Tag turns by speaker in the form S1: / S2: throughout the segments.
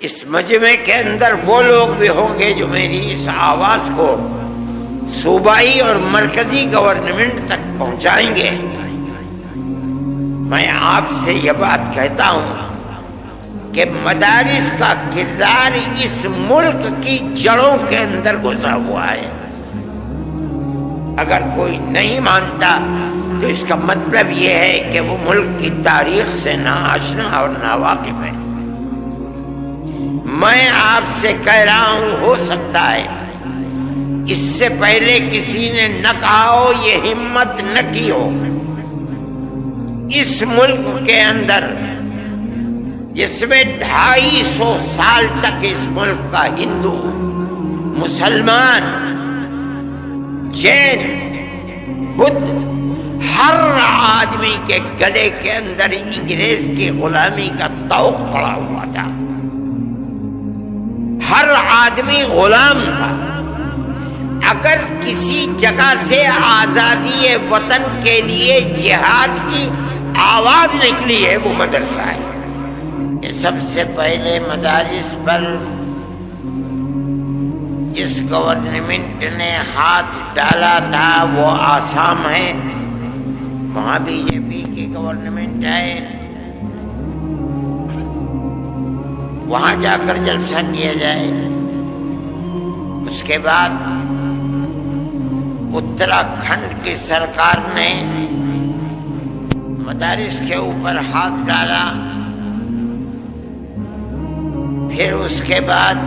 S1: اس مجمع کے اندر وہ لوگ بھی ہوں گے جو میری اس آواز کو صوبائی اور مرکزی گورنمنٹ تک پہنچائیں گے۔ میں آپ سے یہ بات کہتا ہوں کہ مدارس کا کردار اس ملک کی جڑوں کے اندر گھسا ہوا ہے۔ اگر کوئی نہیں مانتا تو اس کا مطلب یہ ہے کہ وہ ملک کی تاریخ سے ناآشنا اور ناواقف ہے۔ میں آپ سے کہہ رہا ہوں، ہو سکتا ہے اس سے پہلے کسی نے نہ کہا ہو، یہ ہمت نہ کی ہو۔ اس ملک کے اندر جس میں 250 سال تک اس ملک کا ہندو، مسلمان، جین، بدھ، ہر آدمی کے گلے کے اندر انگریز کی غلامی کا طوق پڑا ہوا تھا۔ ہر آدمی غلام تھا۔ اگر کسی جگہ سے آزادی وطن کے لیے جہاد کی آواز نکلی ہے وہ مدرسہ ہے۔ یہ سب سے پہلے مدارس پر جس گورنمنٹ نے ہاتھ ڈالا تھا وہ آسام ہے، وہاں بی جے پی کی گورنمنٹ ہے، وہاں جا کر جلسہ کیا جائے۔ اس کے بعد اتراکھنڈ کی سرکار نے مدارس کے اوپر ہاتھ ڈالا، پھر اس کے بعد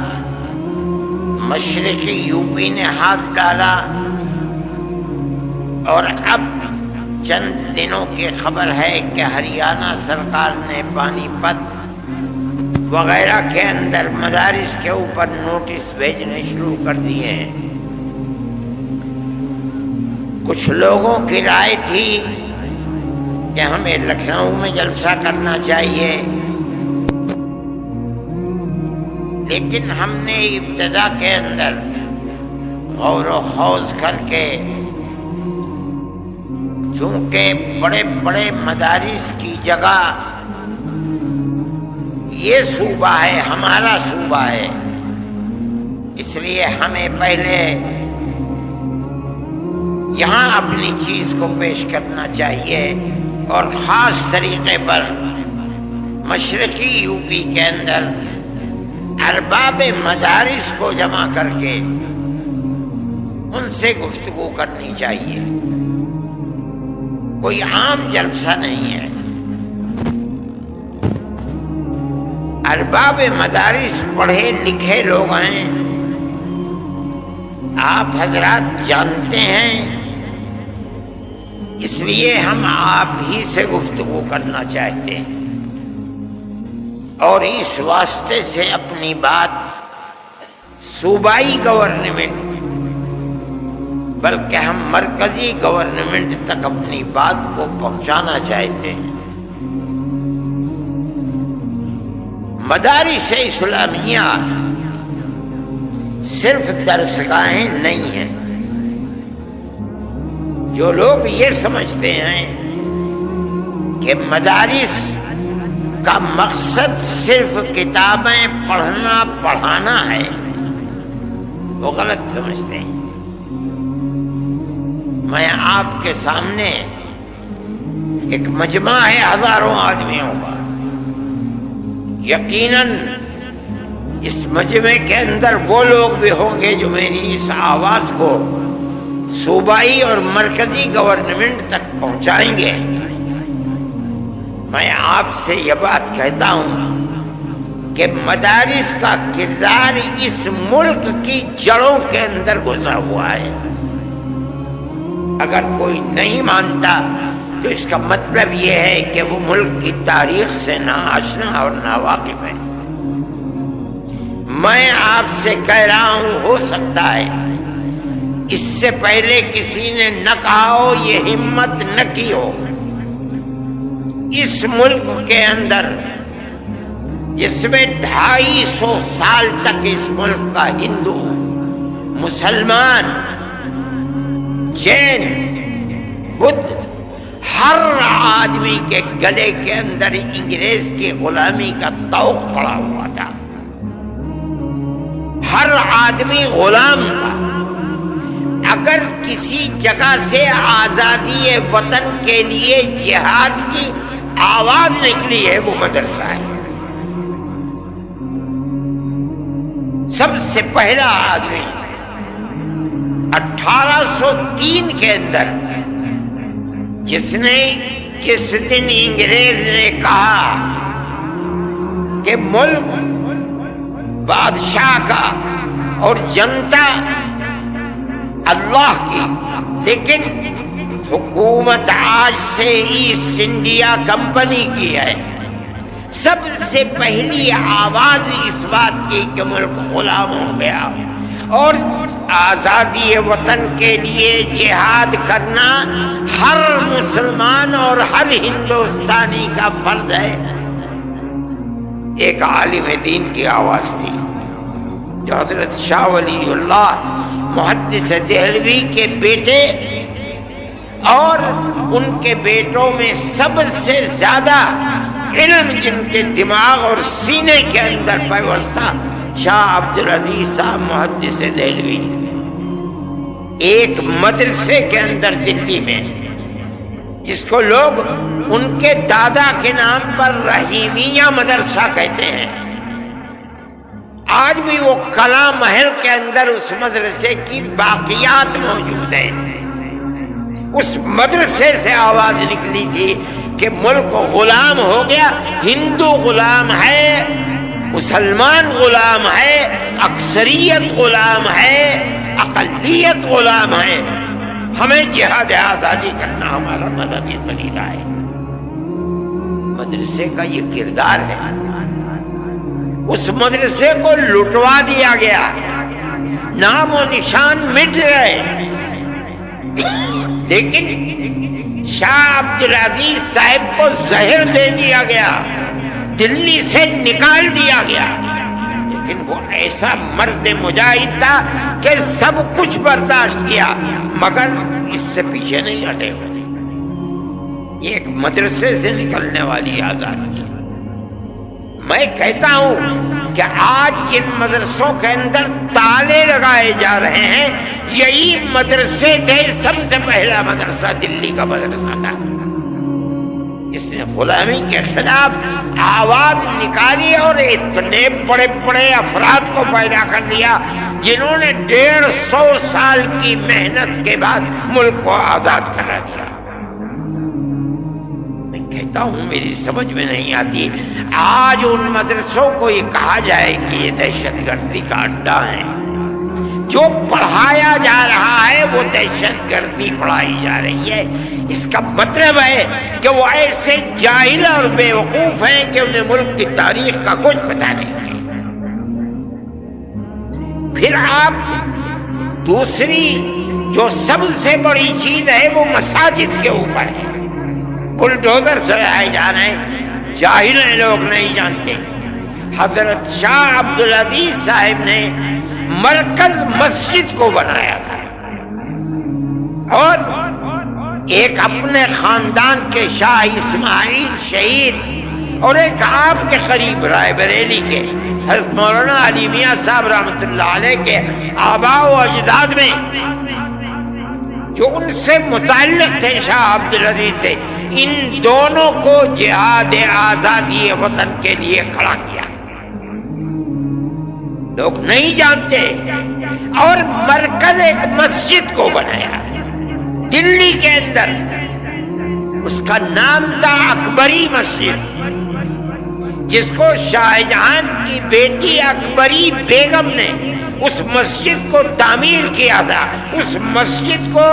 S1: مشرقی یو پی نے ہاتھ ڈالا، اور اب چند دنوں کی خبر ہے کہ ہریانہ سرکار نے پانی پت وغیرہ کے اندر مدارس کے اوپر نوٹس بھیجنے شروع کر دیے ہیں۔ کچھ لوگوں کی رائے تھی کہ ہمیں لکھنؤ میں جلسہ کرنا چاہیے، لیکن ہم نے ابتدا کے اندر غور و خوض کر کے، چونکہ بڑے بڑے مدارس کی جگہ یہ صوبہ ہے، ہمارا صوبہ ہے، اس لیے ہمیں پہلے یہاں اپنی چیز کو پیش کرنا چاہیے، اور خاص طریقے پر مشرقی یو پی کے اندر ارباب مدارس کو جمع کر کے ان سے گفتگو کرنی چاہیے۔ کوئی عام جلسہ نہیں ہے۔ ارباب مدارس پڑھے لکھے لوگ ہیں، آپ حضرات جانتے ہیں، اس لیے ہم آپ ہی سے گفتگو کرنا چاہتے ہیں، اور اس واسطے سے اپنی بات صوبائی گورنمنٹ بلکہ ہم مرکزی گورنمنٹ تک اپنی بات کو پہنچانا چاہتے ہیں۔ مدارس اسلامیہ صرف درسگاہیں نہیں ہیں۔ جو لوگ یہ سمجھتے ہیں کہ مدارس کا مقصد صرف کتابیں پڑھنا پڑھانا ہے، وہ غلط سمجھتے ہیں۔ میں آپ کے سامنے ایک مجمع ہے ہزاروں آدمیوں کا، یقیناً اس مجمع کے اندر وہ لوگ بھی ہوں گے جو میری اس آواز کو صوبائی اور مرکزی گورنمنٹ تک پہنچائیں گے۔ میں آپ سے یہ بات کہتا ہوں کہ مدارس کا کردار اس ملک کی جڑوں کے اندر گھسا ہوا ہے۔ اگر کوئی نہیں مانتا تو اس کا مطلب یہ ہے کہ وہ ملک کی تاریخ سے ناآشنا اور ناواقف ہے۔ میں آپ سے کہہ رہا ہوں، ہو سکتا ہے اس سے پہلے کسی نے نہ کہا ہو، یہ ہمت نہ کی ہو۔ اس ملک کے اندر جس میں 250 سال تک اس ملک کا ہندو، مسلمان، جین، بدھ، ہر آدمی کے گلے کے اندر انگریز کی غلامی کا طوق پڑا ہوا تھا۔ آدمی غلام تھا. اگر کسی جگہ سے آزادی وطن کے لیے جہاد کی آواز نکلی ہے وہ مدرسہ ہے. سب سے پہلا آدمی 1803 کے اندر جس دن انگریز نے کہا کہ ملک بادشاہ کا اور جنتا اللہ کی، لیکن حکومت آج سے ایسٹ انڈیا کمپنی کی ہے، سب سے پہلی آواز اس بات کی کہ ملک غلام ہو گیا اور آزادی وطن کے لیے جہاد کرنا ہر مسلمان اور ہر ہندوستانی کا فرض ہے. ایک عالم دین کی آواز تھی جو حضرت شاہ ولی اللہ محدث دہلوی کے بیٹے اور ان کے بیٹوں میں سب سے زیادہ علم جن کے دماغ اور سینے کے اندر پیوستہ شاہ عبدالعزیز صاحب محدث دہلوی، ایک مدرسے کے اندر دلی میں جس کو لوگ ان کے دادا کے نام پر رحیمیہ مدرسہ کہتے ہیں، آج بھی وہ کلا محل کے اندر اس مدرسے کی باقیات موجود ہیں. اس مدرسے سے آواز نکلی تھی کہ ملک غلام ہو گیا، ہندو غلام ہے، مسلمان غلام ہے، اکثریت غلام ہے، اقلیت غلام ہے، ہمیں جہاد آزادی کرنا ہمارا مذہبی طریقہ ہے. مدرسے کا یہ کردار ہے. اس مدرسے کو لٹوا دیا گیا، نام و نشان مٹ گئے، لیکن شاہ عبدالعزیز صاحب کو زہر دے دیا گیا، دلی سے نکال دیا گیا. لیکن وہ ایسا مرد مجاہد تھا کہ سب کچھ برداشت کیا مگر اس سے پیچھے نہیں ہٹے. یہ ایک مدرسے سے نکلنے والی آزادی. میں کہتا ہوں کہ آج جن مدرسوں کے اندر تالے لگائے جا رہے ہیں یہی مدرسے تھے. سب سے پہلا مدرسہ دلی کا مدرسہ تھا جس نے غلامی کے خلاف آواز نکالی اور اتنے بڑے بڑے افراد کو پیدا کر دیا جنہوں نے 150 سال کی محنت کے بعد ملک کو آزاد کرا دیا. میں کہتا ہوں میری سمجھ میں نہیں آتی آج ان مدرسوں کو یہ کہا جائے کہ یہ دہشت گردی کا اڈا ہے. جو پڑھایا جا رہا ہے وہ دہشت گردی پڑھائی جا رہی ہے. اس کا مطلب ہے کہ وہ ایسے جاہل اور بے وقوف ہیں کہ انہیں ملک کی تاریخ کا کچھ پتہ نہیں ہے. پھر آپ دوسری جو سب سے بڑی چیز ہے وہ مساجد کے اوپر ہے. بلڈوزر چلائے جا رہے ہیں، جاہل ہیں، لوگ نہیں جانتے. حضرت شاہ عبدالعزیز صاحب نے مرکز مسجد کو بنایا تھا اور ایک اپنے خاندان کے شاہ اسماعیل شہید اور ایک آپ کے قریب رائے بریلی کے حضرت مولانا علی میاں صاحب رحمۃ اللہ علیہ کے آباء و اجداد میں جو ان سے متعلق تھے شاہ عبدالعزیز سے، ان دونوں کو جہاد آزادی وطن کے لیے کھڑا کیا. لوگ نہیں جانتے. اور مرکز ایک مسجد کو بنایا دلی کے اندر، اس کا نام تھا اکبری مسجد، جس کو شاہ جہاں کی بیٹی اکبری بیگم نے اس مسجد کو تعمیر کیا تھا. اس مسجد کو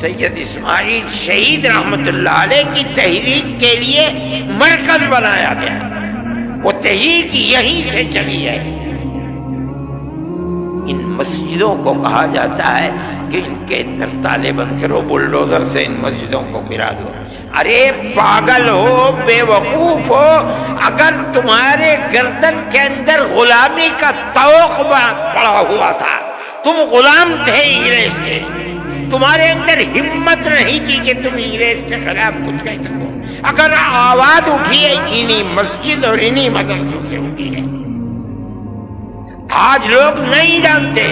S1: سید اسماعیل شہید رحمت اللہ علیہ کی تحریک کے لیے مرکز بنایا گیا. وہ تحریک یہیں سے چلی ہے. ان مسجدوں کو کہا جاتا ہے کہ ان کے اندر تالے بند کرو، بلڈوزر سے ان مسجدوں کو گرا دو. ارے پاگل ہو، بے وقوف ہو، اگر تمہارے گردن کے اندر غلامی کا طوق پڑا ہوا تھا، تم غلام تھے انگریز کے، تمہارے اندر ہمت نہیں تھی کہ تم انگریز کے خلاف کچھ کہہ سکو. اگر آواز اٹھی ہے انہی مسجد اور انہی مدرسوں سے اٹھی ہے. آج لوگ نہیں جانتے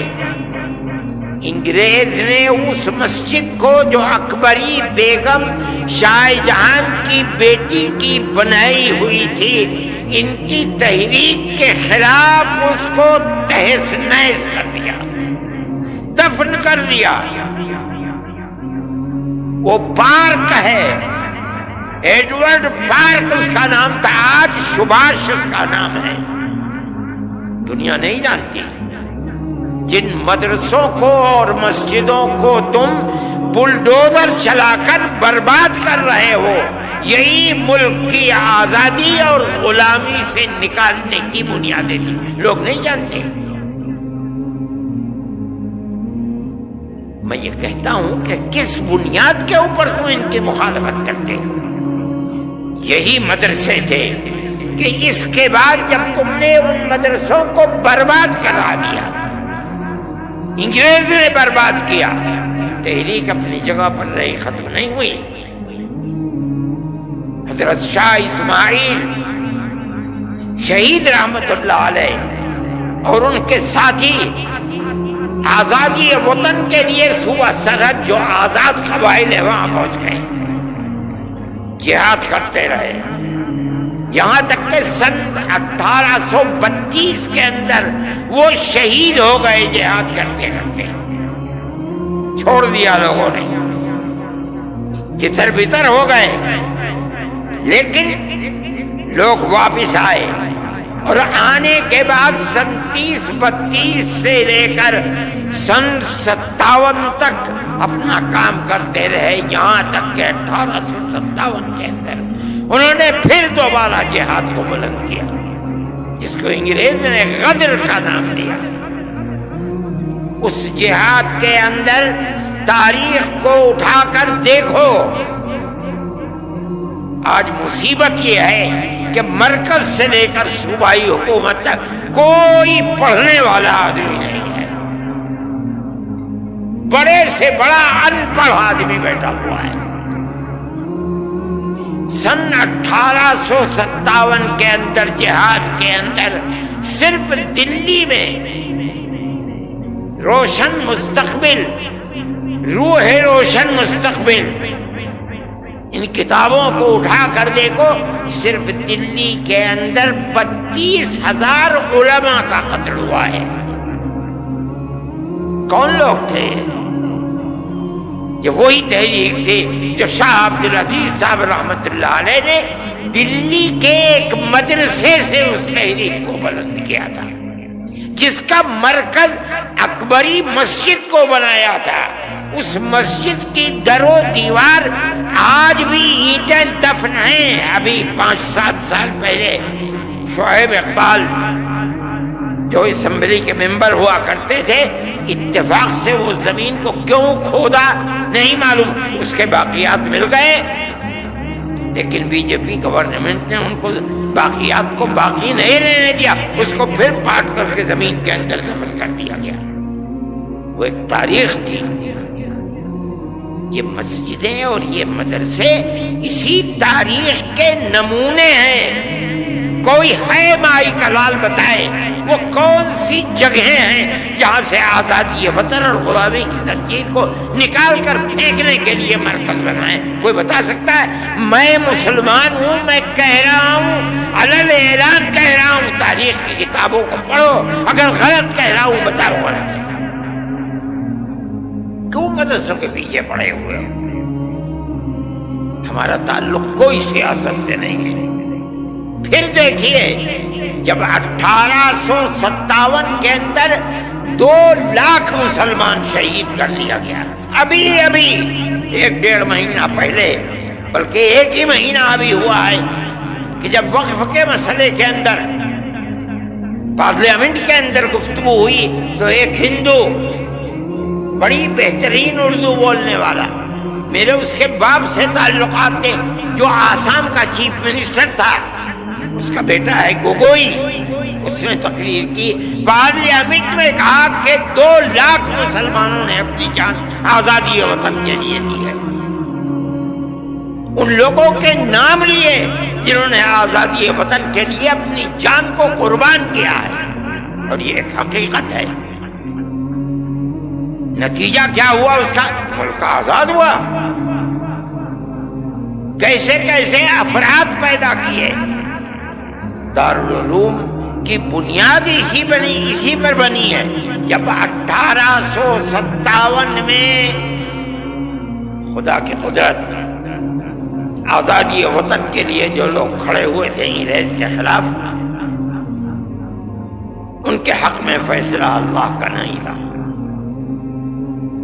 S1: انگریز نے اس مسجد کو جو اکبری بیگم شاہ جہان کی بیٹی کی بنائی ہوئی تھی، ان کی تحریک کے خلاف اس کو تہس نہس کر دیا، دفن کر دیا۔ وہ پارک ہے، ایڈورڈ پارک اس کا نام تھا، آج سبھاش اس کا نام ہے۔ دنیا نہیں جانتی جن مدرسوں کو اور مسجدوں کو تم بلڈوزر چلا کر برباد کر رہے ہو، یہی ملک کی آزادی اور غلامی سے نکالنے کی بنیادیں تھی، لوگ نہیں جانتے۔ میں یہ کہتا ہوں کہ کس بنیاد کے اوپر تم ان کی مخالفت کرتے؟ یہی مدرسے تھے کہ اس کے بعد جب تم نے ان مدرسوں کو برباد کرا دیا، انگریز نے برباد کیا، تحریک اپنی جگہ پر رہی، ختم نہیں ہوئی۔ حضرت شاہ اسماعیل شہید رحمت اللہ علیہ اور ان کے ساتھی آزادی وطن کے لیے صوبہ سرحد جو آزاد قبائل ہے وہاں پہنچ گئے، جہاد کرتے رہے، یہاں تک کہ سن 1832 کے اندر وہ شہید ہو گئے جہاد کرتے کرتے، چھوڑ دیا لوگوں نے، تتر بتر ہو گئے۔ لیکن لوگ واپس آئے اور آنے کے بعد سن 30-32 سے لے کر سن 57 تک اپنا کام کرتے رہے، یہاں تک کہ 1857 کے اندر انہوں نے پھر دوبارہ جہاد کو بلند کیا، جس کو انگریز نے غدر کا نام دیا۔ اس جہاد کے اندر تاریخ کو اٹھا کر دیکھو، آج مصیبت یہ ہے کہ مرکز سے لے کر صوبائی حکومت تک کوئی پڑھنے والا آدمی نہیں ہے، بڑے سے بڑا ان پڑھ آدمی بیٹھا ہوا ہے۔ سن 1857 کے اندر جہاد کے اندر صرف دلی میں روشن مستقبل، روح روشن مستقبل، ان کتابوں کو اٹھا کر دیکھو، صرف دلی کے اندر 32,000 علماء کا قتل ہوا ہے۔ کون لوگ تھے؟ یہ وہی تحریک تھی جو شاہ عبدالعزیز صاحب رحمت اللہ علیہ نے دلی کے ایک مدرسے سے اس تحریک کو بلند کیا تھا، جس کا مرکز اکبری مسجد کو بنایا تھا۔ اس مسجد کی در و دیوار آج بھی اینٹیں دفن ہیں۔ ابھی 5-7 سال پہلے شعیب اقبال جو اسمبلی کے ممبر ہوا کرتے تھے، اتفاق سے وہ زمین کو کیوں کھودا نہیں معلوم، اس کے باقیات مل گئے، لیکن بی جے پی گورنمنٹ نے ان کو باقیات کو باقی نہیں رہنے دیا، اس کو پھر پاٹ کر کے زمین کے اندر دفن کر دیا گیا۔ وہ ایک تاریخ تھی۔ یہ مسجدیں اور یہ مدرسے اسی تاریخ کے نمونے ہیں۔ کوئی ہے مائی کا لال بتائے وہ کون سی جگہیں ہیں جہاں سے آزادی وطن اور غلامی کی زنجیر کو نکال کر پھینکنے کے لیے مرکز بنائے؟ کوئی بتا سکتا ہے؟ میں مسلمان ہوں، میں کہہ رہا ہوں، علل اعلان کہہ رہا ہوں، تاریخ کی کتابوں کو پڑھو، اگر غلط کہہ رہا ہوں بتاؤ غلط ہے۔ کیوں مدرسوں کے پیچھے پڑے ہوئے؟ ہمارا تعلق کوئی سیاست سے نہیں ہے۔ پھر دیکھیے، جب 1857 کے اندر 2 لاکھ مسلمان شہید کر لیا گیا، ابھی 1-1.5 مہینہ پہلے، بلکہ 1 ہی مہینہ ابھی ہوا ہے کہ جب وقف کے مسئلے کے اندر پارلیمنٹ کے اندر گفتگو ہوئی تو ایک ہندو، بڑی بہترین اردو بولنے والا، میرے اس کے باپ سے تعلقات تھے، جو آسام کا چیف منسٹر تھا، اس کا بیٹا ہے گوگوئی، اس نے تقریر کی، پارلیمنٹ میں کہا کہ 2 لاکھ مسلمانوں نے اپنی جان آزادی وطن کے لیے دی ہے۔ ان لوگوں کے نام لیے جنہوں نے آزادی وطن کے لیے اپنی جان کو قربان کیا ہے، اور یہ ایک حقیقت ہے۔ نتیجہ کیا ہوا اس کا؟ ملک آزاد ہوا۔ کیسے کیسے افراد پیدا کیے۔ دارالعلوم کی بنیاد اسی پر بنی ہے۔ جب 1857 میں خدا کی قدرت آزادی وطن کے لیے جو لوگ کھڑے ہوئے تھے انگریز کے خلاف، ان کے حق میں فیصلہ اللہ کا نہیں تھا،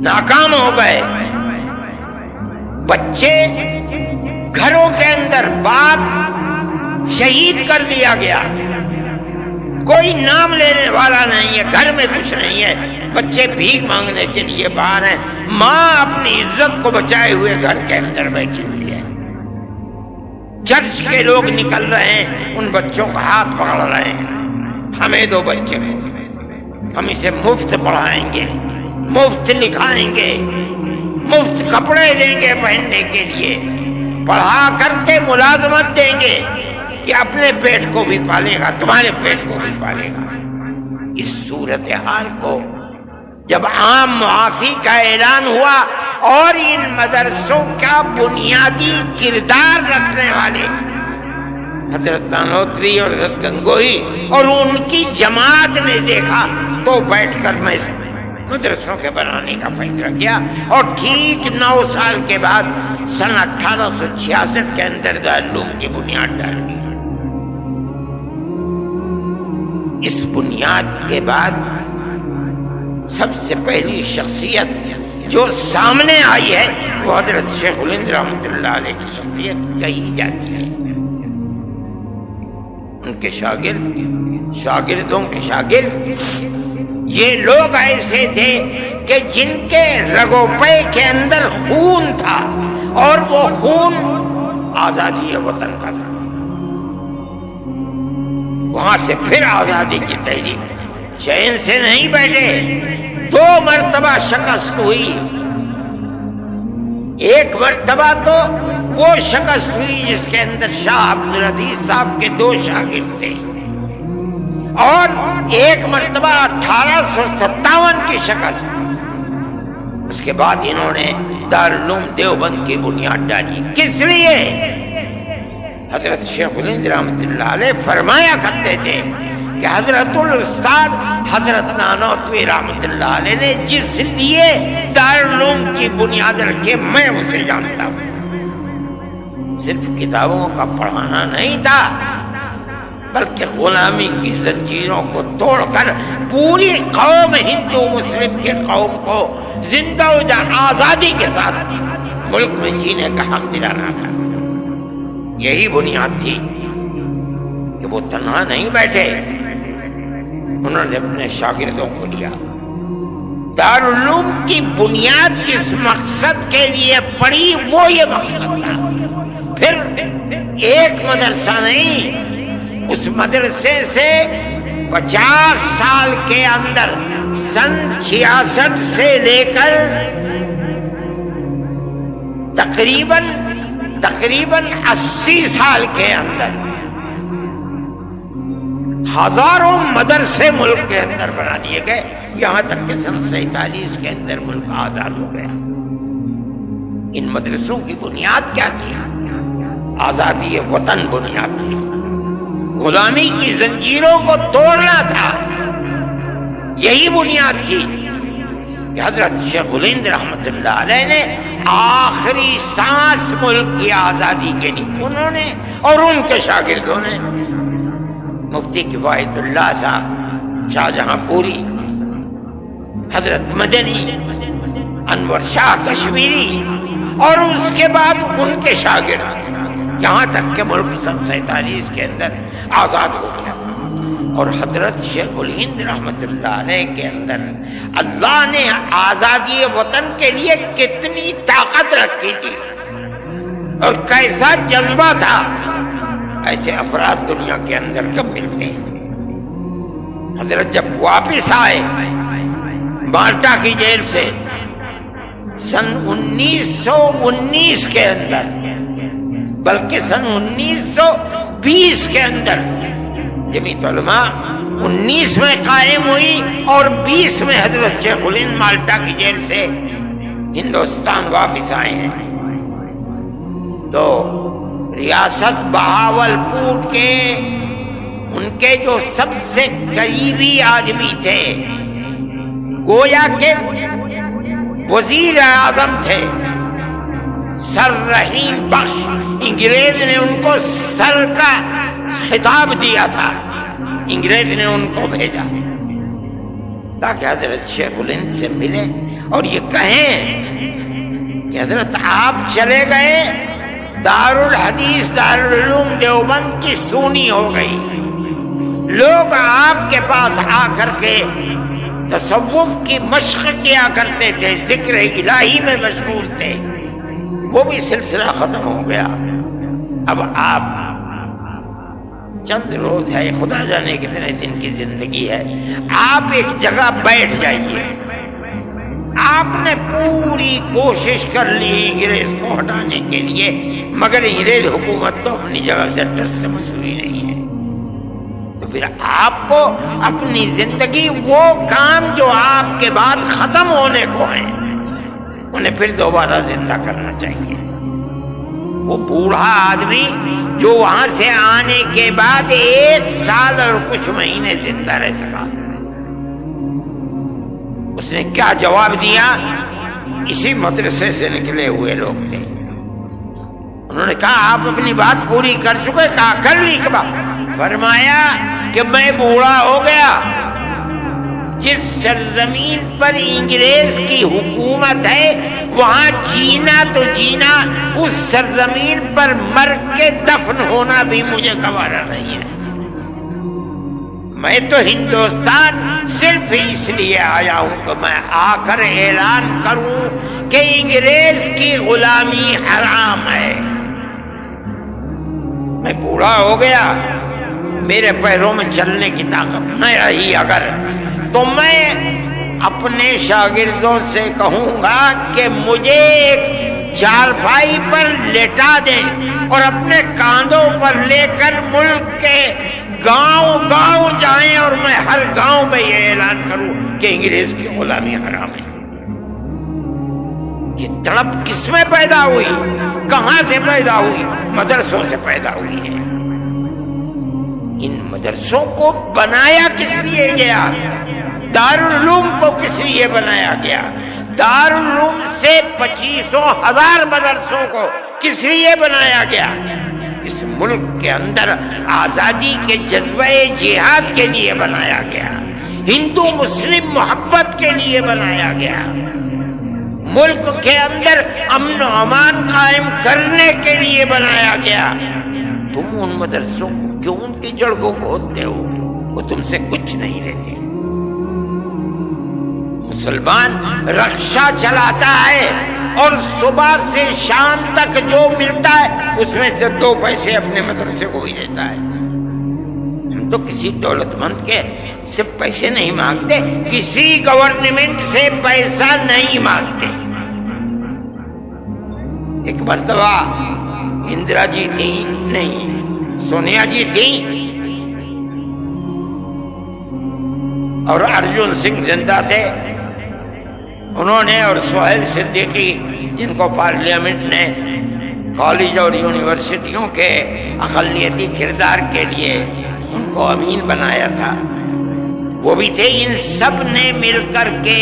S1: ناکام ہو گئے۔ بچے گھروں کے اندر باپ شہید کر دیا گیا، کوئی نام لینے والا نہیں ہے، گھر میں کچھ نہیں ہے، بچے بھیک مانگنے کے لیے باہر ہیں، ماں اپنی عزت کو بچائے ہوئے گھر کے اندر بیٹھی ہوئی ہے۔ چرچ کے لوگ نکل رہے ہیں، ان بچوں کا ہاتھ پکڑ رہے ہیں، ہمیں دو بچے، ہم اسے مفت پڑھائیں گے، مفت لکھائیں گے، مفت کپڑے دیں گے پہننے کے لیے، پڑھا کر کے ملازمت دیں گے کہ اپنے پیٹ کو بھی پالے گا، تمہارے پیٹ کو بھی پالے گا۔ اس صورتحال کو جب عام معافی کا اعلان ہوا اور ان مدرسوں کا بنیادی کردار رکھنے والے حضرت نانوتوی اور حضرت گنگوہی اور ان کی جماعت نے دیکھا تو بیٹھ کر میں مدرسوں کے بنانے کا فیصلہ کیا، اور ٹھیک 9 سال کے بعد سن 1866 کے اندر دارالعلوم کی بنیاد ڈال دی۔ اس بنیاد کے بعد سب سے پہلی شخصیت جو سامنے آئی ہے وہ حضرت شیخ الہند رحمۃ اللہ علیہ کی شخصیت کہی جاتی ہے۔ ان کے شاگردوں کے شاگرد یہ لوگ ایسے تھے کہ جن کے رگو پے کے اندر خون تھا، اور وہ خون آزادی وطن کا تھا۔ وہاں سے پھر آزادی کی تحریک، چین سے نہیں بیٹھے، 2 مرتبہ شکست ہوئی۔ ایک مرتبہ تو وہ شکست ہوئی جس کے اندر شاہ عبدالعزیز صاحب کے 2 شاگرد تھے، اور ایک مرتبہ 1857 کی شکست۔ اس کے بعد انہوں نے دارالعلوم دیوبند کی بنیاد ڈالی۔ کس لیے؟ حضرت شیخ الہند رحمۃ اللہ علیہ فرمایا کرتے تھے کہ حضرت الاستاد حضرت نانوتوی رحمۃ اللہ علیہ نے جس لیے دارالعلوم کی بنیاد رکھی میں اسے جانتا ہوں۔ صرف کتابوں کا پڑھانا نہیں تھا، بلکہ غلامی کی زنجیروں کو توڑ کر پوری قوم ہندو مسلم کی قوم کو زندہ و آزادی کے ساتھ ملک میں جینے کا حق دلانا تھا۔ یہی بنیاد تھی کہ وہ تنہا نہیں بیٹھے، انہوں نے اپنے شاگردوں کو لیا۔ دارالعلوم کی بنیاد جس مقصد کے لیے پڑی وہ یہ مقصد تھا۔ پھر ایک مدرسہ نہیں، اس مدرسے سے 50 سال کے اندر سن 66 سے لے کر تقریباً 80 سال کے اندر ہزاروں مدرسے ملک کے اندر بنا دیے گئے، یہاں تک کہ سن 47 کے اندر ملک آزاد ہو گیا۔ ان مدرسوں کی بنیاد کیا تھی؟ آزادی وطن بنیاد تھی، غلامی کی زنجیروں کو توڑنا تھا، یہی بنیاد تھی کہ حضرت شیخ الہند رحمۃ اللہ علیہ نے آخری سانس ملک کی آزادی کے لیے انہوں نے اور ان کے شاگردوں نے، مفتی کفایت اللہ صاحب، شاہجہاں پوری، حضرت مدنی، انور شاہ کشمیری، اور اس کے بعد ان کے شاگرد، یہاں تک کہ ملک سن 47 کے اندر آزاد ہو گیا۔ اور حضرت شیخ الہند رحمۃ اللہ علیہ کے اندر اللہ نے آزادی وطن کے لیے کتنی طاقت رکھی تھی اور کیسا جذبہ تھا، ایسے افراد دنیا کے اندر کب ملتے ہیں۔ حضرت جب واپس آئے مالٹا کی جیل سے سن 1919 کے اندر، بلکہ سن 1920 کے اندر، جمعیت علماء 19 میں قائم ہوئی اور 20 میں حضرت شیخ الہند مالٹا کی جیل سے ہندوستان واپس آئے ہیں۔ تو ریاست بہاولپور کے ان کے جو سب سے قریبی آدمی تھے، گویا کہ وزیر اعظم تھے سر رحیم بخش، انگریز نے ان کو سر کا خطاب دیا تھا، انگریز نے ان کو بھیجا تاکہ حضرت شیخ الہند سے ملے اور یہ کہیں کہ حضرت آپ چلے گئے، دارالحدیث دارالعلوم دیوبند کی سونی ہو گئی، لوگ آپ کے پاس آ کر کے تصوف کی مشق کیا کرتے تھے، ذکر الہی میں مشغول تھے، وہ بھی سلسلہ ختم ہو گیا۔ اب آپ چند روز ہے، خدا جانے کتنے دن کی زندگی ہے، آپ ایک جگہ بیٹھ جائیے۔ آپ نے پوری کوشش کر لی انگریز کو ہٹانے کے لیے، مگر انگریز حکومت تو اپنی جگہ سے ٹس سے مسوی نہیں ہے۔ تو پھر آپ کو اپنی زندگی، وہ کام جو آپ کے بعد ختم ہونے کو ہیں، انہیں پھر دوبارہ زندہ کرنا چاہیے۔ وہ بوڑھا آدمی جو وہاں سے آنے کے بعد 1 سال اور کچھ مہینے زندہ رہ سکا، اس نے کیا جواب دیا؟ اسی مدرسے سے نکلے ہوئے لوگ تھے، انہوں نے کہا آپ اپنی بات پوری کر چکے؟ کہا کر لی۔ فرمایا کہ میں بوڑھا ہو گیا، جس سرزمین پر انگریز کی حکومت ہے وہاں جینا تو جینا، اس سرزمین پر مر کے دفن ہونا بھی مجھے گوارا نہیں ہے۔ میں تو ہندوستان صرف اس لیے آیا ہوں کہ میں آ کر اعلان کروں کہ انگریز کی غلامی حرام ہے۔ میں بوڑھا ہو گیا، میرے پیروں میں چلنے کی طاقت نہ رہی اگر، تو میں اپنے شاگردوں سے کہوں گا کہ مجھے ایک چارپائی پر لٹا دیں اور اپنے کاندھوں پر لے کر ملک کے گاؤں گاؤں جائیں اور میں ہر گاؤں میں یہ اعلان کروں کہ انگریز کی غلامی حرام ہے۔ یہ تڑپ کس میں پیدا ہوئی؟ کہاں سے پیدا ہوئی؟ مدرسوں سے پیدا ہوئی ہے۔ ان مدرسوں کو بنایا کس لیے گیا؟ دارالعلوم کو کس لیے بنایا گیا؟ دارالعلوم سے 25,000 مدرسوں کو کس لیے بنایا گیا؟ اس ملک کے اندر آزادی کے جذبہ جہاد کے لیے بنایا گیا، ہندو مسلم محبت کے لیے بنایا گیا، ملک کے اندر امن و امان قائم کرنے کے لیے بنایا گیا۔ تم ان مدرسوں کو کیوں ان کی جڑ کو کھودتے ہو؟ وہ تم سے کچھ نہیں لیتے۔ مسلمان رکشا چلاتا ہے اور صبح سے شام تک جو ملتا ہے اس میں سے 2 پیسے اپنے مدرسے کو ہی دیتا ہے۔ ہم تو کسی دولت مند کے سے پیسے نہیں مانگتے، کسی گورنمنٹ سے پیسہ نہیں مانگتے۔ ایک مرتبہ اندرا جی تھی، نہیں سونیا جی تھی، اور ارجن سنگھ زندہ تھے، انہوں نے اور سہیل صدیقی، جن کو پارلیمنٹ نے کالج اور یونیورسٹیوں کے اقلیتی کردار کے لیے ان کو امین بنایا تھا، وہ بھی تھے۔ ان سب نے مل کر کے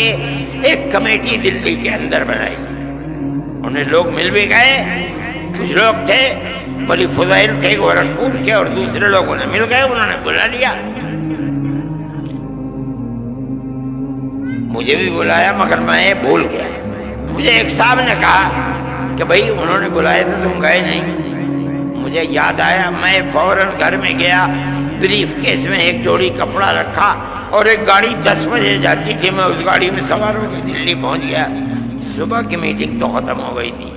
S1: ایک کمیٹی دلی کے اندر بنائی، انہیں لوگ مل بھی گئے، کچھ لوگ تھے ولی فضائل تھے گورکھپور کے، اور دوسرے لوگوں نے مل گئے، انہوں نے بلا لیا، مجھے بھی بلایا مگر میں بھول گیا۔ مجھے ایک صاحب نے کہا کہ بھائی انہوں نے بلایا تھا تم گئے نہیں۔ مجھے یاد آیا، میں فوراً گھر میں گیا، بریف کیس میں ایک جوڑی کپڑا رکھا اور ایک گاڑی 10 بجے جاتی تھی، میں اس گاڑی میں سوار ہو کے دلی پہنچ گیا۔ صبح کی میٹنگ تو ختم ہو گئی تھی،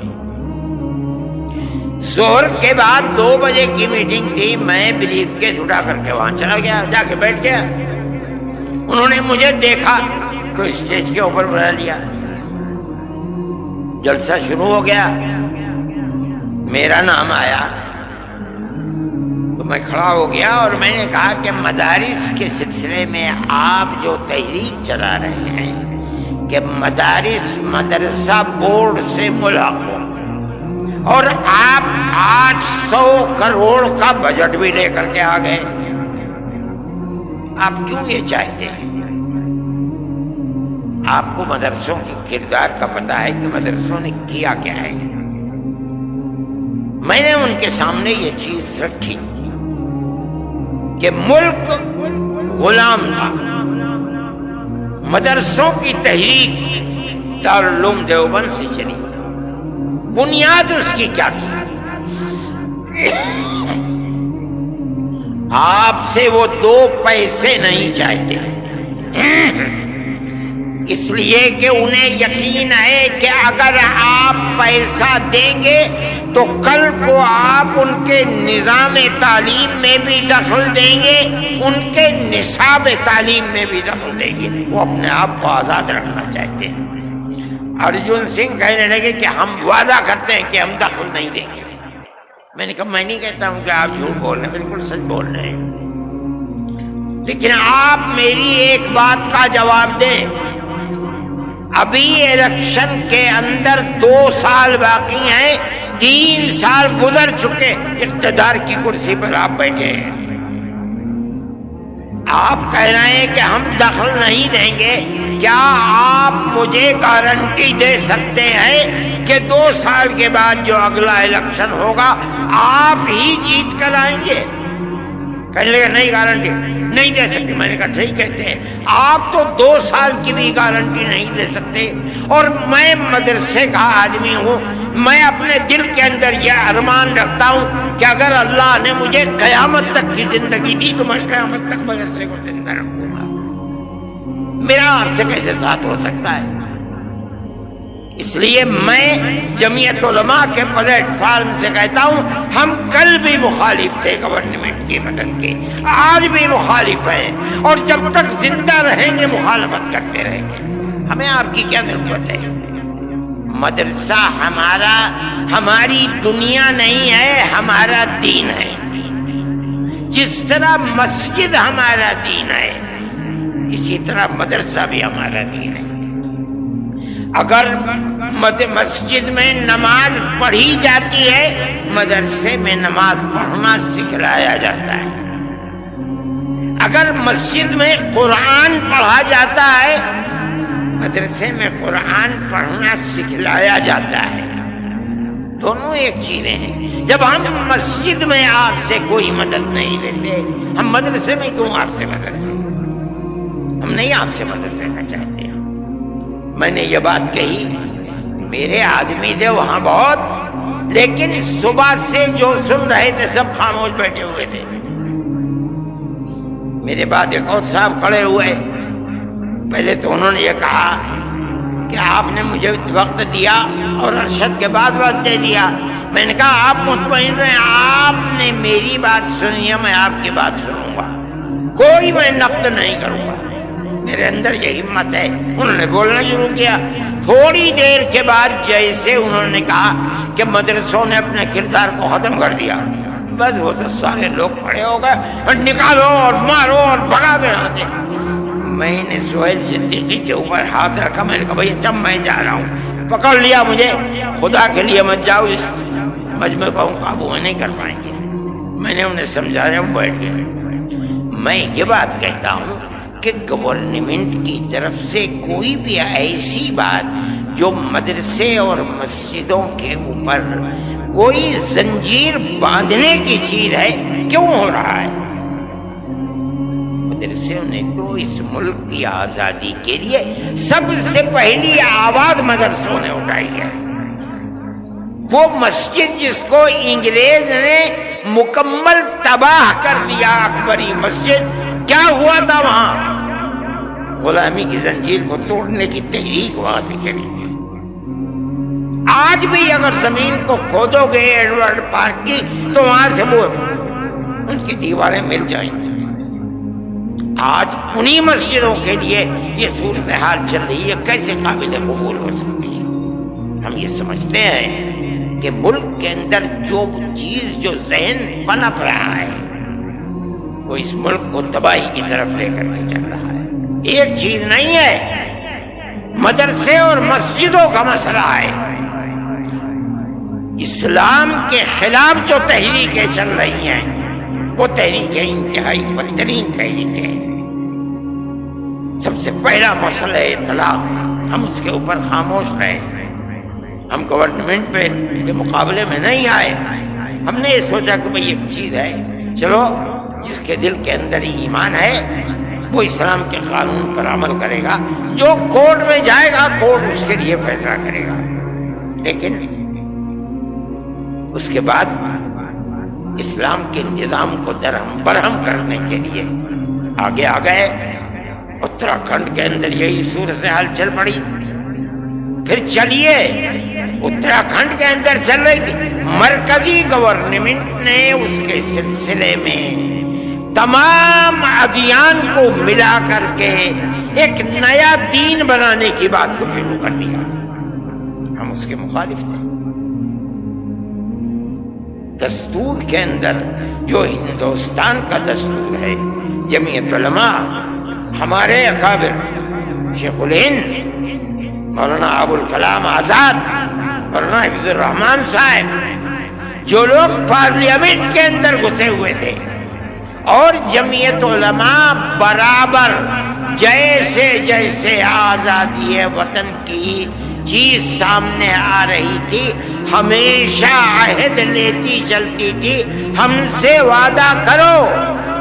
S1: ظہر کے بعد 2 بجے کی میٹنگ تھی، میں بریف کیس اٹھا کر کے وہاں چلا گیا، جا کے بیٹھ گیا۔ انہوں نے مجھے دیکھا تو اسٹیج کے اوپر بلا لیا، جلسہ شروع ہو گیا، میرا نام آیا، تو میں کھڑا ہو گیا اور میں نے کہا کہ مدارس کے سلسلے میں آپ جو تحریک چلا رہے ہیں کہ مدارس مدرسہ بورڈ سے ملحق ہو، اور آپ 800 کروڑ کا بجٹ بھی لے کر کے آ گئے، آپ کیوں یہ چاہتے ہیں؟ آپ کو مدرسوں کے کردار کا پتہ ہے کہ مدرسوں نے کیا کیا ہے؟ میں نے ان کے سامنے یہ چیز رکھی کہ ملک غلام تھا، مدرسوں کی تحریک دارالعلوم دیوبند سے چلی، بنیاد اس کی کیا تھی؟ آپ سے وہ 2 پیسے نہیں چاہتے، اس لیے کہ انہیں یقین ہے کہ اگر آپ پیسہ دیں گے تو کل کو آپ ان کے نظام تعلیم میں بھی دخل دیں گے، ان کے نصاب تعلیم میں بھی دخل دیں گے۔ وہ اپنے آپ کو آزاد رکھنا چاہتے ہیں۔ ارجن سنگھ کہنے لگے کہ ہم وعدہ کرتے ہیں کہ ہم دخل نہیں دیں گے۔ میں نے کہا میں نہیں کہتا ہوں کہ آپ جھوٹ بول رہے ہیں، بالکل سچ بول رہے ہیں، لیکن آپ میری ایک بات کا جواب دیں۔ ابھی الیکشن کے اندر 2 سال باقی ہیں، 3 سال گزر چکے، اقتدار کی کرسی پر آپ بیٹھے ہیں، آپ کہہ رہے ہیں کہ ہم دخل نہیں دیں گے۔ کیا آپ مجھے گارنٹی دے سکتے ہیں کہ 2 سال کے بعد جو اگلا الیکشن ہوگا آپ ہی جیت کر آئیں گے؟ کہنے لگا نہیں، گارنٹی نہیں دے سکتے۔ میں نے کہا صحیح کہتے ہیں، آپ تو 2 سال کی بھی گارنٹی نہیں دے سکتے، اور میں مدرسے کا آدمی ہوں، میں اپنے دل کے اندر یہ ارمان رکھتا ہوں کہ اگر اللہ نے مجھے قیامت تک کی زندگی دی تو میں قیامت تک مدرسے کو زندہ رکھوں گا۔ میرا آپ سے کیسے ساتھ ہو سکتا ہے؟ اس لیے میں جمعیت علماء کے پلیٹ فارم سے کہتا ہوں، ہم کل بھی مخالف تھے گورنمنٹ کی مدد کے، آج بھی مخالف ہیں، اور جب تک زندہ رہیں گے مخالفت کرتے رہیں گے۔ ہمیں آپ کی کیا ضرورت ہے؟ مدرسہ ہماری دنیا نہیں ہے، ہمارا دین ہے۔ جس طرح مسجد ہمارا دین ہے، اسی طرح مدرسہ بھی ہمارا دین ہے۔ اگر مسجد میں نماز پڑھی جاتی ہے، مدرسے میں نماز پڑھنا سکھلایا جاتا ہے۔ اگر مسجد میں قرآن پڑھا جاتا ہے، مدرسے میں قرآن پڑھنا سکھلایا جاتا ہے۔ دونوں ایک چیزیں ہیں۔ جب ہم مسجد میں آپ سے کوئی مدد نہیں لیتے، ہم مدرسے میں کیوں آپ سے مدد لیں؟ ہم نہیں آپ سے مدد لینا چاہتے ہیں۔ میں نے یہ بات کہی، میرے آدمی تھے وہاں بہت، لیکن صبح سے جو سن رہے تھے سب خاموش بیٹھے ہوئے تھے۔ میرے بعد ایک اور صاحب کھڑے ہوئے، پہلے تو انہوں نے یہ کہا کہ آپ نے مجھے وقت دیا اور ارشد کے بعد وقت دے دیا۔ میں نے کہا آپ مطمئن رہیں، آپ نے میری بات سنی ہے، میں آپ کی بات سنوں گا، کوئی میں نقد نہیں کروں گا۔ میرے اندر یہ ہمت ہے۔ انہوں نے بولنا شروع کیا۔ تھوڑی دیر کے بعد جیسے انہوں نے کہا کہ مدرسوں نے اپنے کردار کو ختم کر دیا، بس وہ تو سارے لوگ کھڑے ہو گئے اور نکالو اور مارو اور بھگا دو یہاں سے۔ میں نے سہیل صدیقی کے اوپر ہاتھ رکھا، میں نے کہا بھائی چم میں جا رہا ہوں، پکڑ لیا مجھے، خدا کے لیے مت جاؤ، اس مجمع کو ہم قابو میں نہیں کر پائیں گے۔ میں نے انہیں سمجھایا، وہ بیٹھ گئے۔ میں یہ بات کہتا ہوں کہ گورنمنٹ کی طرف سے کوئی بھی ایسی بات جو مدرسے اور مسجدوں کے اوپر کوئی زنجیر باندھنے کی چیز ہے، کیوں ہو رہا ہے؟ مدرسوں نے تو اس ملک کی آزادی کے لیے سب سے پہلی آواز مدرسوں نے اٹھائی ہے۔ وہ مسجد جس کو انگریز نے مکمل تباہ کر دیا، اکبری مسجد، کیا ہوا تھا وہاں؟ غلامی کی زنجیر کو توڑنے کی تحریک وہاں سے چلی تھی۔ آج بھی اگر زمین کو کھودو گے ایڈورڈ پارک کی تو وہاں سے وہ ان کی دیواریں مل جائیں گی۔ آج انہی مسجدوں کے لیے یہ صورتحال چل رہی ہے، کیسے قابل قبول ہو سکتی ہے؟ ہم یہ سمجھتے ہیں کہ ملک کے اندر جو چیز جو ذہن پنپ رہا ہے وہ اس ملک کو تباہی کی طرف لے کر کے چل رہا ہے۔ ایک چیز نہیں ہے، مدرسے اور مسجدوں کا مسئلہ ہے۔ اسلام کے خلاف جو تحریکیں چل رہی ہیں وہ تحریکیں انتہائی بدترین تحریکیں۔ سب سے پہلا مسئلہ ہے طلاق، ہم اس کے اوپر خاموش رہے، ہم گورنمنٹ کے مقابلے میں نہیں آئے۔ ہم نے یہ سوچا کہ بھئی ایک چیز ہے، چلو جس کے دل کے اندر ہی ایمان ہے وہ اسلام کے قانون پر عمل کرے گا، جو کورٹ میں جائے گا کورٹ اس کے لیے فیصلہ کرے گا۔ لیکن اس کے بعد اسلام کے نظام کو درہم برہم کرنے کے لیے آگے آ گئے۔ اتراکھنڈ کے اندر یہی صورتحال چل پڑی۔ پھر چلیے اتراکھنڈ کے اندر چل رہی تھی، مرکزی گورنمنٹ نے اس کے سلسلے میں تمام ادیان کو ملا کر کے ایک نیا دین بنانے کی بات کو شروع کر دیا۔ ہم اس کے مخالف تھے۔ دستور کے اندر جو ہندوستان کا دستور ہے، جمعیت علماء، ہمارے اکابر شیخ الہند مولانا ابوالکلام آزاد، مولانا حفظ الرحمان صاحب، جو لوگ پارلیمنٹ کے اندر گھسے ہوئے تھے، اور جمعیت علماء برابر جیسے جیسے آزادی وطن کی چیز سامنے آ رہی تھی ہمیشہ عہد لیتی چلتی تھی، ہم سے وعدہ کرو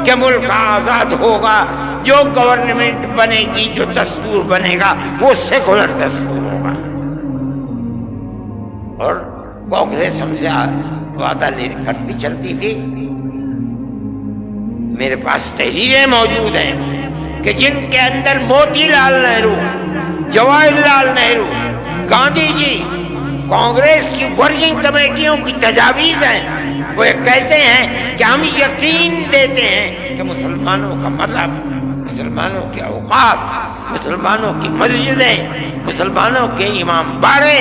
S1: کہ ملک آزاد ہوگا، جو گورنمنٹ بنے گی، جو دستور بنے گا وہ سیکولر دستور ہوگا۔ اور کانگریس ہم سے وعدہ کرتی چلتی تھی۔ میرے پاس تحریریں موجود ہیں کہ جن کے اندر موتی لال نہرو، جواہر لال نہرو، گاندھی جی، کانگریس کی ورکنگ کمیٹیوں کی تجاویز ہیں۔ وہ یہ کہتے ہیں کہ ہم یقین دیتے ہیں کہ مسلمانوں کا مذہب، مسلمانوں کے اوقاف، مسلمانوں کی مسجدیں، مسلمانوں کے امام باڑے،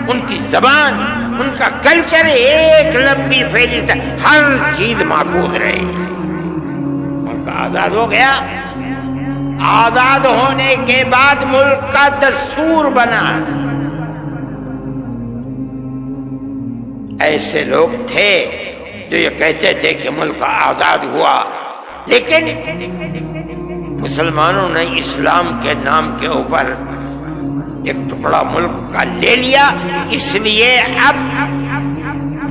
S1: ان کی زبان، ان کا کلچر، ایک لمبی فہرست، ہر چیز محفوظ رہے۔ ملک آزاد ہو گیا۔ آزاد ہونے کے بعد ملک کا دستور بنا۔ ایسے لوگ تھے جو یہ کہتے تھے کہ ملک آزاد ہوا، لیکن مسلمانوں نے اسلام کے نام کے اوپر ایک ٹکڑا ملک کا لے لیا، اس لیے اب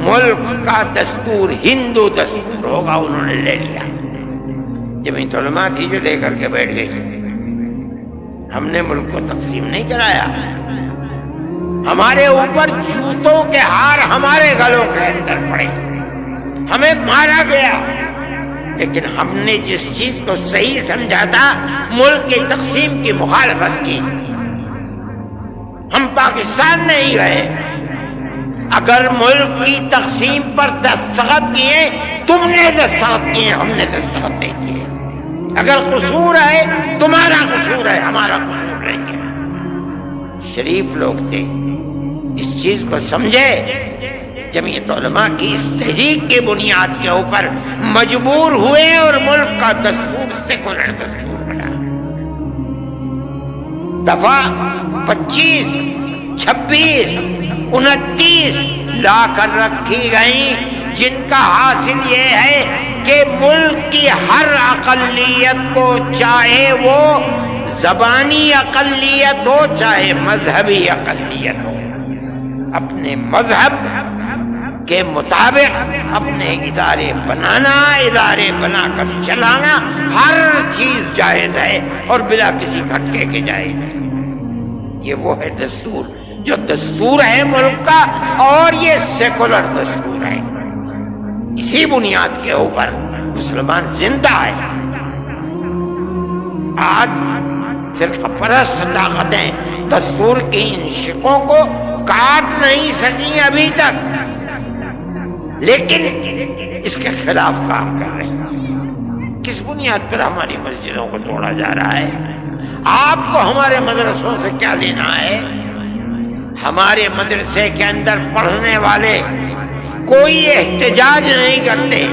S1: ملک کا دستور ہندو دستور ہوگا، انہوں نے لے لیا۔ جمعیت علماء تھی جو لے کر کے بیٹھ گئی۔ ہم نے ملک کو تقسیم نہیں کرایا، ہمارے اوپر جوتوں کے ہار ہمارے گلوں کے اندر پڑے، ہمیں مارا گیا، لیکن ہم نے جس چیز کو صحیح سمجھا تھا، ملک کی تقسیم کی مخالفت کی۔ ہم پاکستان نہیں گئے، اگر ملک کی تقسیم پر دستخط کیے تم نے دستخط کیے، ہم نے دستخط نہیں کیے۔ اگر قصور ہے تمہارا قصور ہے، ہمارا قصور نہیں ہے۔ شریف لوگ تھے، اس چیز کو سمجھے۔ جمعیت علماء کی اس تحریک کی بنیاد کے اوپر مجبور ہوئے اور ملک کا دستور سیکولر دستور بنا۔ دفعہ 25، 26، 29 لا کر رکھی گئی، جن کا حاصل یہ ہے کہ ملک کی ہر اقلیت کو، چاہے وہ زبانی اقلیت ہو چاہے مذہبی اقلیت ہو، اپنے مذہب کے مطابق اپنے ادارے بنانا، ادارے بنا کر چلانا، ہر چیز جائز ہے اور بلا کسی کھٹکے کے جائز ہے۔ یہ وہ ہے دستور، جو دستور ہے ملک کا، اور یہ سیکولر دستور ہے۔ اسی بنیاد کے اوپر مسلمان زندہ ہے۔ آج فرقہ پرست طاقتیں دستور کی ان شقوں کو کاٹ نہیں سکی ابھی تک، لیکن اس کے خلاف کام کر رہی ہیں۔ کس بنیاد پر ہماری مسجدوں کو توڑا جا رہا ہے؟ آپ کو ہمارے مدرسوں سے کیا لینا ہے؟ ہمارے مدرسے کے اندر پڑھنے والے کوئی احتجاج نہیں کرتے،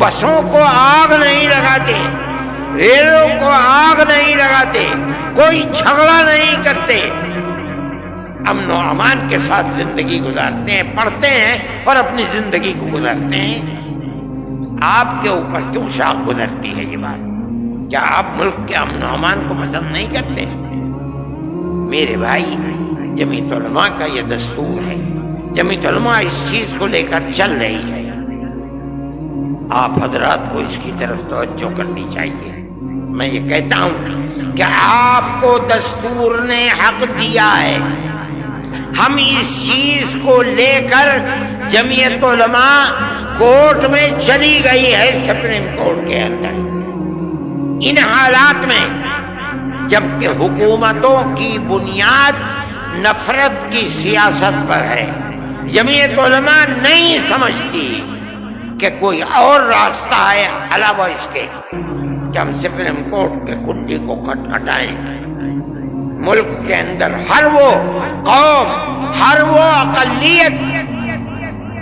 S1: بسوں کو آگ نہیں لگاتے، ریلوں کو آگ نہیں لگاتے، کوئی جھگڑا نہیں کرتے، امن و امان کے ساتھ زندگی گزارتے ہیں، پڑھتے ہیں اور اپنی زندگی کو گزارتے ہیں۔ آپ کے اوپر کیوں شاخ گزرتی ہے یہ بات؟ کیا آپ ملک کے امن و امان کو پسند نہیں کرتے؟ میرے بھائی، جمعیت علماء کا یہ دستور ہے، جمعیت علماء اس چیز کو لے کر چل رہی ہے، آپ حضرات کو اس کی طرف توجہ کرنی چاہیے۔ میں یہ کہتا ہوں کہ آپ کو دستور نے حق دیا ہے، ہم اس چیز کو لے کر جمعیت علماء کورٹ میں چلی گئی ہے، سپریم کورٹ کے اندر، ان حالات میں جبکہ حکومتوں کی بنیاد نفرت کی سیاست پر ہے، جمعیت علماء نہیں سمجھتی کہ کوئی اور راستہ ہے علاوہ اس کے کہ ہم سپریم کورٹ کے کنڈی کو کھٹکھٹائیں۔ ملک کے اندر ہر وہ قوم، ہر وہ اقلیت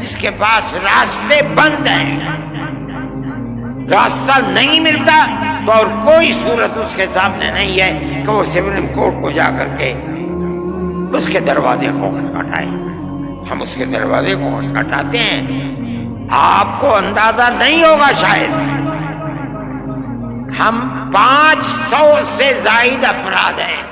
S1: جس کے پاس راستے بند ہیں، راستہ نہیں ملتا تو اور کوئی صورت اس کے سامنے نہیں ہے کہ وہ سپریم کورٹ کو جا کر کے اس کے دروازے کو کھٹکھٹائے۔ ہم اس کے دروازے کو کھٹکھٹاتے ہیں۔ آپ کو اندازہ نہیں ہوگا شاید، ہم 500 سے زائد افراد ہیں